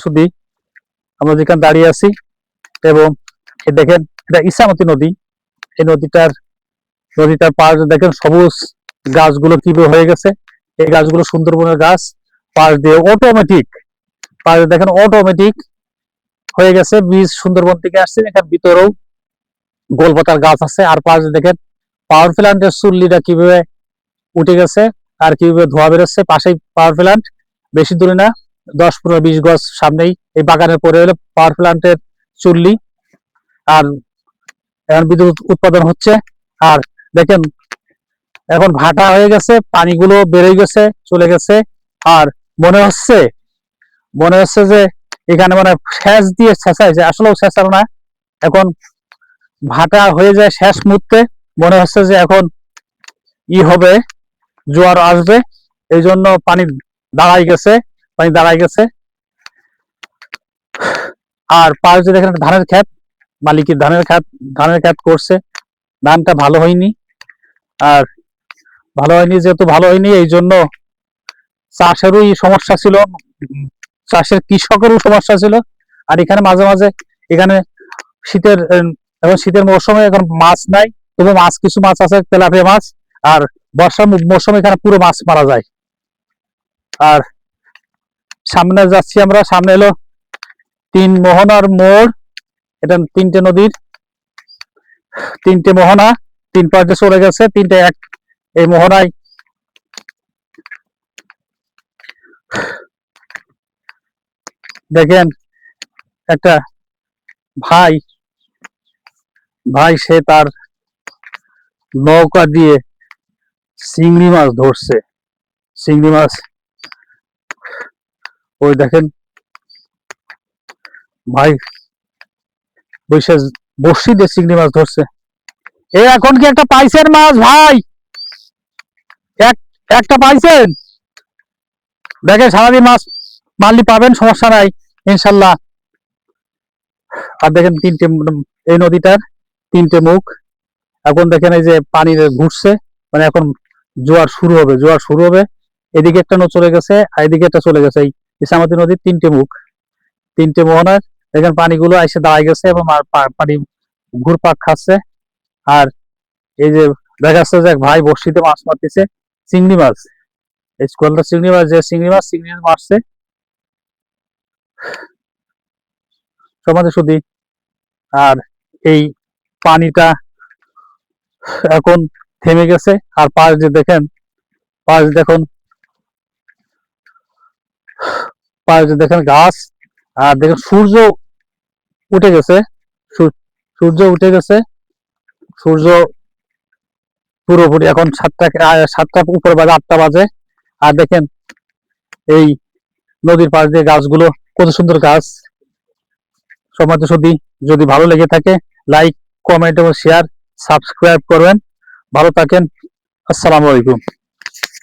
শুধু আমরা যেখানে দাঁড়িয়ে আছি এবং দেখেন এটা ইছামতি নদী। এই নদীটার পাশ দেখেন সবুজ গাছগুলো কিভাবে হয়ে গেছে। এই গাছগুলো সুন্দরবনের গাছ। পাশ দিয়ে অটোমেটিক দেখেন অটোমেটিক হয়ে গেছে। বীজ সুন্দরবন থেকে আসছে। এখানে ভিতরেও গোলপাতার গাছ আছে। আর পাশ দেখেন পাওয়ার প্ল্যান্টের চুল্লিটা কিভাবে উঠে গেছে আর কিভাবে ধোয়া বেরোচ্ছে। পাশেই পাওয়ার প্ল্যান্ট, বেশি দূরে না, 10-15-20 গজ সামনেই এই বাগানের পরে হলো পাওয়ার প্ল্যান্টের চুল্লি। আর এখন বিদ্যুৎ উৎপাদন হচ্ছে। আর দেখেন এখন ভাটা হয়ে গেছে, পানিগুলো বেড়ে গেছে, চলে গেছে। আর মনে হচ্ছে যে এখানে মানে সেচ দিয়ে ছেঁচাইছে, আসলেও ছেঁচানো না, এখন ভাটা হয়ে যায় শেষ মুহূর্তে। মনে হচ্ছে যে এখন হবে, জোয়ার আসবে, এই জন্য পানি দাঁড়াই গেছে। আর পাশে দেখেন ধানের ক্ষেত, মালিকের ধানের ক্ষেত করছে। ধানটা ভালো হয়নি। আর যেহেতু ভালো হয়নি, এই জন্য চাষেরও সমস্যা ছিল, কৃষকেরও সমস্যা ছিল। আর এখানে মাঝে মাঝে এখানে শীতের মৌসুমে এখন মাছ নাই, তবে কিছু মাছ আছে, তেলাপিয়া মাছ। আর বর্ষার মৌসুমে এখানে পুরো মাছ মারা যায়। আর সামনে যাচ্ছি আমরা, সামনে এলো 3 মোহনার মোড়। এটা 3টে নদীর 3টে মোহনা, 3 পাশে চলে গেছে, 3টে এক এই মোহনায় দেখেন একটা ভাই সে তার নৌকা দিয়ে চিংড়ি মাছ ধরছে। চিংড়ি মাছ ওই দেখেন ভাই বসে বসি দিয়ে চিংড়ি মাছ ধরছে। এখন কি একটা পাইছেন মাছ ভাই? একটা পাইছেন? দেখেন সারাদিন মাছ মারলি পাবেন, সমস্যা নাই ইনশাল্লাহ। আর দেখেন এই নদীটার 3টে মুখ। এখন দেখেন এই যে পানি ঘুরছে, মানে এখন জোয়ার শুরু হবে। এদিকে একটা নদী চলে গেছে আর এদিকে একটা চলে গেছে। এই ইছামতি নদীর 3টে মুখ, 3টে মোহনার দেখেন পানিগুলো এসে দাঁড়ায় গেছে এবং পানি ঘুরপাক খাচ্ছে। আর এই যে দেখা যাচ্ছে যে ভাই বড়শিতে মাছ মারতেছে, চিংড়ি মাছ। এই স্কোয়ালটা চিংড়ি মাছ মারছে সমাজে শুধু। আর এই পানিটা এখন থেমে গেছে। আর পাশ দেখুন, গাছ। আর দেখুন সূর্য উঠে গেছে, সূর্য পুরোপুরি এখন 7টা উপরে বাজে, 8টা বাজে। আর দেখেন এই নদীর পাশ দিয়ে গাছগুলো, কত সুন্দর গাছ। সমাজ যদি ভালো লেগে থাকে, লাইক, কমেন্ট এবং শেয়ার, সাবস্ক্রাইব করবেন। ভালো থাকেন। আসসালামু আলাইকুম।